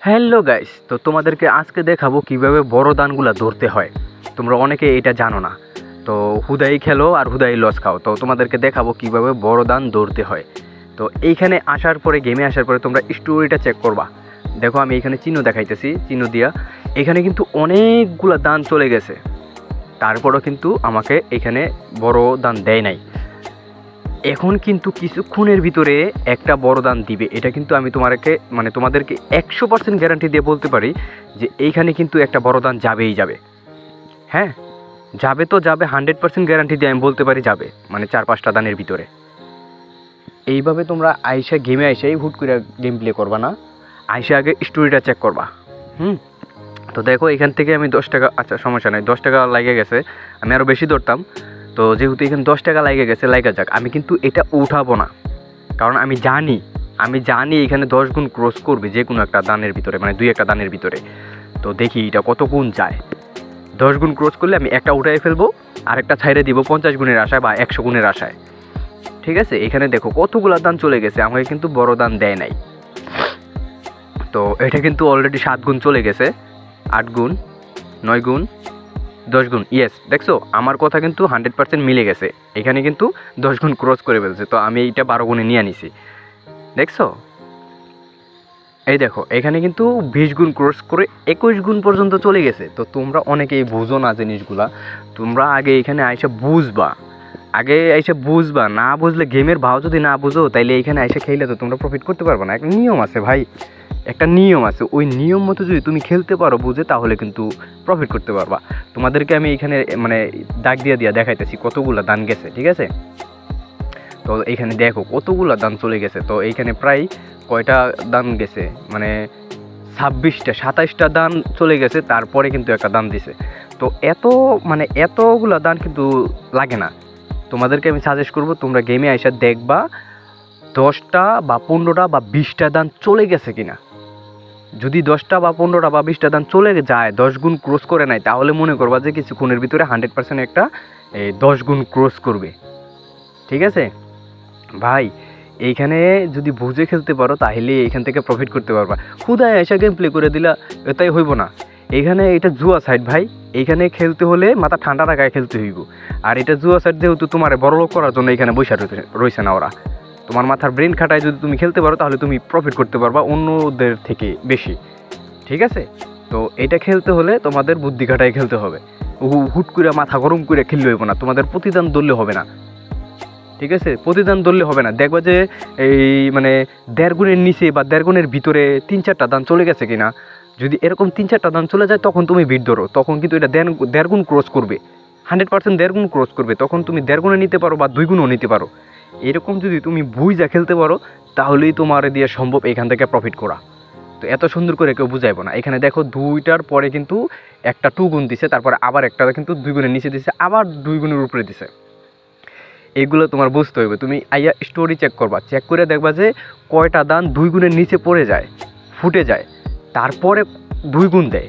Hello guys, তো তোমাদেরকে আজকে দেখাবো কিভাবে বড় দানগুলো ধরতে হয়। তোমরা অনেকে এটা জানো না, তো হুদাই খেলো আর হুদাই লস খাও। তো তোমাদেরকে দেখাবো কিভাবে বড় দান ধরতে হয়। তো এইখানে আসার পরে, গেমে আসার পরে তোমরা স্টোরিটা চেক করবা। দেখো আমি এখানে চিহ্ন দেখাইতেছি, চিহ্ন দিয়া এখানে কিন্তু অনেকগুলা দান চলে গেছে, তারপরও কিন্তু আমাকে এখানে বড় দান দেয় নাই। এখন কিন্তু কিছুক্ষণের ভিতরে একটা বড় দান দিবে, এটা কিন্তু আমি তোমাদেরকে 100% গ্যারান্টি দিয়ে বলতে পারি যে এইখানে কিন্তু একটা বড় দান যাবেই যাবে। হ্যাঁ, যাবে তো যাবে, 100% গ্যারান্টি দিয়ে আমি বলতে পারি যাবে, মানে 4-5টা দানের ভিতরে। এইভাবে তোমরা আইসা গেমে আইসাই হুট করে গেম প্লে করবা না, আইসা আগে স্টোরিটা চেক করবা। তো দেখো এখান থেকে আমি 10 টাকা, আচ্ছা সমস্যা নাই, 10 টাকা লাগে গেছে, আমি আরও বেশি ধরতাম। তো যেহেতু এখানে 10 টাকা লাগে গেছে, লাগা যাক, আমি কিন্তু এটা উঠাবো না, কারণ আমি জানি এখানে 10 গুণ ক্রস করবে যে কোনো একটা দানের ভিতরে, মানে 2-1টা দানের ভিতরে। তো দেখি এটা কত গুণ যায়। 10 গুণ ক্রস করলে আমি একটা উঠাই ফেলবো, আরেকটা ছাইড়ে দিব 50 গুণের আশায় বা 100 গুণের আশায়। ঠিক আছে, এখানে দেখো কতগুলো দান চলে গেছে, আমাকে কিন্তু বড় দান দেয় নাই। তো এটা কিন্তু অলরেডি 7 গুণ চলে গেছে, 8 গুণ, 9 গুণ, 10 গুণ। ইয়েস, দেখছো আমার কথা কিন্তু 100% মিলে গেছে, এখানে কিন্তু 10 গুণ ক্রস করে ফেলছে। তো আমি এইটা 12 গুণে নিয়ে নিছি, দেখছো। এই দেখো এখানে কিন্তু 20 গুণ ক্রস করে 21 গুণ পর্যন্ত চলে গেছে। তো তোমরা অনেকেই বুঝো না জিনিসগুলা, তোমরা আগে এখানে আইসা বুঝবা, না বুঝলে গেমের ভাও যদি না বুঝো তাইলে এখানে আইসা খেলে তো তোমরা প্রফিট করতে পারবে না। একটা নিয়ম আছে ভাই, একটা নিয়ম আছে, ওই নিয়ম মতো যদি তুমি খেলতে পারো বুঝে, তাহলে কিন্তু প্রফিট করতে পারবা। তোমাদেরকে আমি এখানে মানে দাগ দিয়ে দেখাইতেছি কতগুলো দান গেছে, ঠিক আছে। তো এইখানে দেখো কতগুলো দান চলে গেছে। তো এইখানে প্রায় কয়টা দান গেছে, মানে 27টা দান চলে গেছে, তারপরে কিন্তু একটা দান দিছে। তো এতগুলো দান কিন্তু লাগে না। তোমাদেরকে আমি সাজেস্ট করবো তোমরা গেমে আইসা দেখবা 10টা বা 15টা বা 20টা দান চলে গেছে কিনা। যদি 10টা বা 15টা বা 20টা দান চলে যায়, 10 গুণ ক্রস করে নাই, তাহলে মনে করবা যে কিছুক্ষণের ভিতরে 100% একটা 10 গুণ ক্রস করবে। ঠিক আছে ভাই, এইখানে যদি বুঝে খেলতে পারো তাহলে এইখান থেকে প্রফিট করতে পারবা। খুদায় এসে গেম প্লে করে দিলা এটাই হইব না। এইখানে এটা জুয়া সাইড ভাই, এইখানে খেলতে হলে মাথা ঠান্ডা রাখায় খেলতে হইব। আর এটা জুয়া সাইড, যেহেতু তোমার বড়লোক করার জন্য এখানে বসে রয়েছে না ওরা। তোমার মাথার ব্রেন খাটায় যদি তুমি খেলতে পারো তাহলে তুমি প্রফিট করতে পারবা অন্যদের থেকে বেশি। ঠিক আছে, তো এটা খেলতে হলে তোমাদের বুদ্ধি খাটায় খেলতে হবে, হুট করে মাথা গরম করে খেললে হইব না, তোমাদের প্রতিদান ধরলে হবে না। ঠিক আছে, প্রতিদান ধরলে হবে না, দেখবা যে এই মানে 1.5 গুণের নিচে বা 1.5 গুণের ভিতরে 3-4টা দান চলে গেছে কিনা। যদি এরকম 3-4টা দান চলে যায় তখন তুমি ভিড় ধরো, তখন কিন্তু এটা 1.5 গুণ ক্রস করবে, 100% 1.5 গুণ ক্রস করবে। তখন তুমি 1.5 গুণে নিতে পারো বা 2 গুণও নিতে পারো। এরকম যদি তুমি বুঝা খেলতে পারো তাহলেই তোমার দিয়ে সম্ভব এখান থেকে প্রফিট করা। তো এত সুন্দর করে কেউ বুঝাইবো না। এখানে দেখো 2টার পরে কিন্তু একটা 2 গুণ দিছে, তারপরে আবার একটা কিন্তু 2 গুণের নিচে দিছে, আবার 2 গুণের উপরে দিছে। এগুলো তোমার বুঝতে হবে। তুমি আইয়া স্টোরি চেক করবা, চেক করে দেখবা যে কয়টা দান 2 গুণের নিচে পড়ে যায়, ফুটে যায়, তারপরে 2 গুণ দেয়।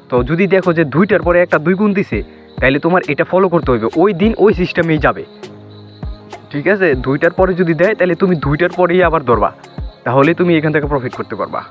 তো যদি দেখো যে 2টার পরে একটা 2 গুণ দিছে, তাহলে তোমার এটা ফলো করতে হবে, ওই দিন ওই সিস্টেমেই যাবে। ঠিক আছে, 2টার পরে যদি দেয় তাহলে তুমি 2টার পরেই আবার ধরবা, তাহলে তুমি এখান থেকে প্রফিট করতে পারবা।